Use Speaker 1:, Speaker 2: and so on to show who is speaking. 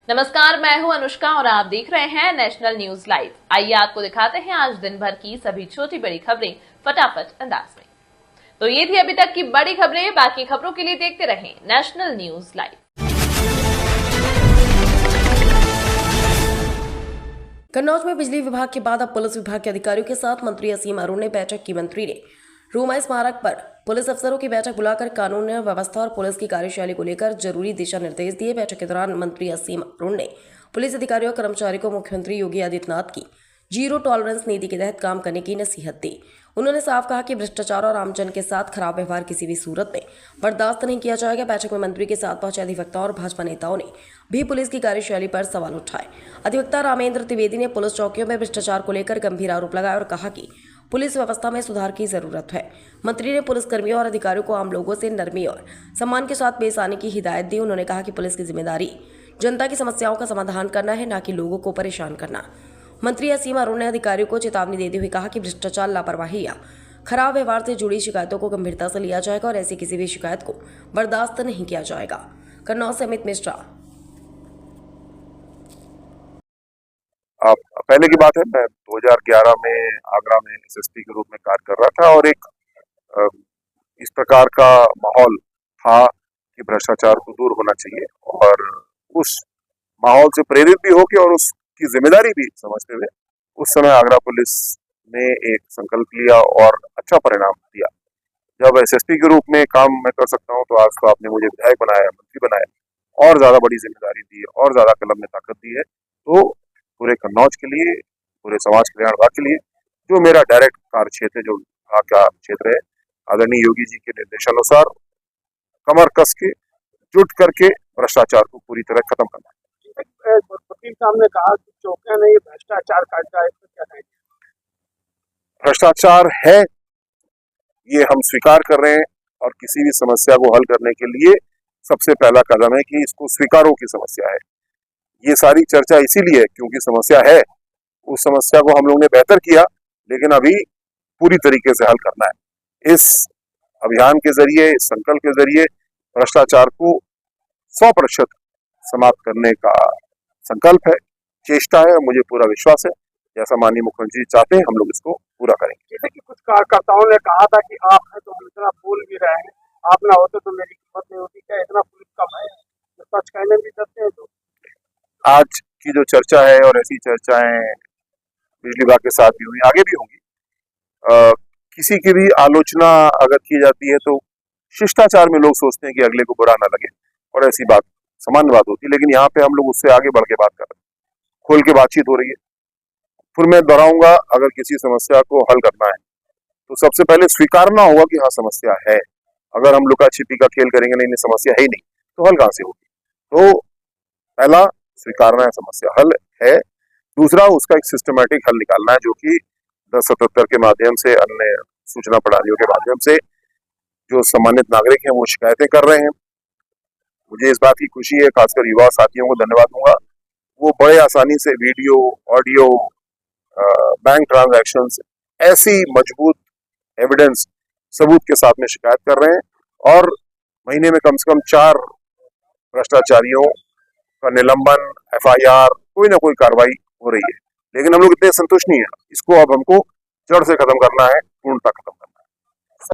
Speaker 1: नमस्कार, मैं हूं अनुष्का और आप देख रहे हैं नेशनल न्यूज लाइव। आइए आपको दिखाते हैं आज दिन भर की सभी छोटी बड़ी खबरें फटाफट अंदाज में। तो ये थी अभी तक की बड़ी खबरें। बाकी खबरों के लिए देखते रहें नेशनल न्यूज लाइव।
Speaker 2: कन्नौज में बिजली विभाग के बाद अब पुलिस विभाग के अधिकारियों के साथ मंत्री असीम अरुण ने बैठक की। मंत्री ने रूमा स्मारक पर पुलिस अफसरों की बैठक बुलाकर कानून व्यवस्था और पुलिस की कार्यशैली को लेकर जरूरी दिशा निर्देश दिए। बैठक के दौरान मंत्री असीम अरुण ने पुलिस अधिकारियों और कर्मचारियों को मुख्यमंत्री योगी आदित्यनाथ की जीरो टॉलरेंस नीति के तहत काम करने की नसीहत दी। उन्होंने साफ कहा कि भ्रष्टाचार और आमजन के साथ खराब व्यवहार किसी भी सूरत में बर्दाश्त नहीं किया जाएगा। बैठक में मंत्री के साथ पहुंचे अधिवक्ताओं और भाजपा नेताओं ने भी पुलिस की कार्यशैली पर सवाल उठाए। अधिवक्ता रामेंद्र त्रिवेदी ने पुलिस चौकियों में भ्रष्टाचार को लेकर गंभीर आरोप लगाया और कहा कि पुलिस व्यवस्था में सुधार की जरूरत है। मंत्री ने पुलिस कर्मियों और अधिकारियों को आम लोगों से नरमी और सम्मान के साथ पेश आने की हिदायत दी। उन्होंने कहा कि पुलिस की जिम्मेदारी जनता की समस्याओं का समाधान करना है, न कि लोगों को परेशान करना। मंत्री असीम अरुण ने अधिकारियों को चेतावनी देते हुए कहा कि भ्रष्टाचार, लापरवाही या खराब व्यवहार से जुड़ी शिकायतों को गंभीरता से लिया जाएगा और ऐसी किसी भी शिकायत को बर्दाश्त नहीं किया जाएगा। कन्नौज से अमित मिश्रा।
Speaker 3: पहले की बात है, मैं 2011 में आगरा में एसएसपी के रूप में कार्य कर रहा था और एक इस प्रकार का माहौल था कि भ्रष्टाचार को दूर होना चाहिए और उस माहौल से प्रेरित भी होकर और उसकी जिम्मेदारी भी समझते हुए उस समय आगरा पुलिस ने एक संकल्प लिया और अच्छा परिणाम दिया। जब एसएसपी के रूप में काम मैं कर सकता हूं तो आज तो आपने मुझे विधायक बनाया, मंत्री बनाया और ज्यादा बड़ी जिम्मेदारी दी है और ज्यादा कलम में ताकत दी है। तो पूरे कन्नौज के लिए, पूरे समाज कल्याण विभाग के लिए जो मेरा डायरेक्ट कार्य क्षेत्र है, जो विभाग का क्षेत्र है, आदरणीय योगी जी के निर्देशानुसार कमर कस के जुट करके भ्रष्टाचार को पूरी तरह खत्म करना है।
Speaker 4: वकील साहब ने कहा कि चौकियां ने भ्रष्टाचार काटा है, तो क्या कहेंगे?
Speaker 3: भ्रष्टाचार है, ये हम स्वीकार कर रहे हैं और किसी भी समस्या को हल करने के लिए सबसे पहला कदम है कि इसको स्वीकारो की समस्या है। ये सारी चर्चा इसीलिए क्योंकि समस्या है, उस समस्या को हम लोग ने बेहतर किया लेकिन अभी पूरी तरीके से हल करना है। इस अभियान के जरिए, इस संकल्प के जरिए भ्रष्टाचार को 100% समाप्त करने का संकल्प है, चेष्टा है और मुझे पूरा विश्वास है जैसा माननीय मुख्यमंत्री चाहते हैं हम लोग इसको पूरा करेंगे।
Speaker 4: जैसे कि कुछ कार्यकर्ताओं ने कहा था कि आप हैं तो हम इतना बोल भी रहे हैं, आप ना होते तो मेरी कीमत नहीं होती, क्या इतना पुलिस का भय है? तो सच कहने भी डरते हैं। तो
Speaker 3: आज की जो चर्चा है और ऐसी चर्चाएं बिजली विभाग के साथ भी हुई, आगे भी होंगी। किसी की भी आलोचना अगर की जाती है तो शिष्टाचार में लोग सोचते हैं कि अगले को बुरा ना लगे और ऐसी बात सामान्य बात होती है, लेकिन यहाँ पे हम लोग उससे आगे बढ़ के बात कर रहे हैं, खोल के बातचीत हो रही है। फिर मैं दोहराऊंगा, अगर किसी समस्या को हल करना है तो सबसे पहले स्वीकारना होगा कि हाँ समस्या है। अगर हम लुका छिपी का खेल करेंगे, नहीं समस्या है ही नहीं, तो हल कहां से होगी? तो पहला स्वीकारना है समस्या हल है, दूसरा उसका एक सिस्टमैटिक हल निकालना है जो कि 1077 के माध्यम से, अन्य सूचना प्रणालियों के माध्यम से जो सम्मानित नागरिक हैं वो शिकायतें कर रहे हैं। मुझे इस बात की खुशी है, खासकर युवा साथियों को धन्यवाद दूंगा, वो बड़े आसानी से वीडियो, ऑडियो, बैंक ट्रांजैक्शंस, ऐसी मजबूत एविडेंस, सबूत के साथ में शिकायत कर रहे हैं और महीने में कम से कम 4 भ्रष्टाचारियों का निलंबन, एफआईआर, कोई ना कोई कार्रवाई हो रही है। लेकिन हम लोग इतने संतुष्ट नहीं है, इसको अब हमको जड़ से खत्म करना है, पूर्णतः खत्म करना है।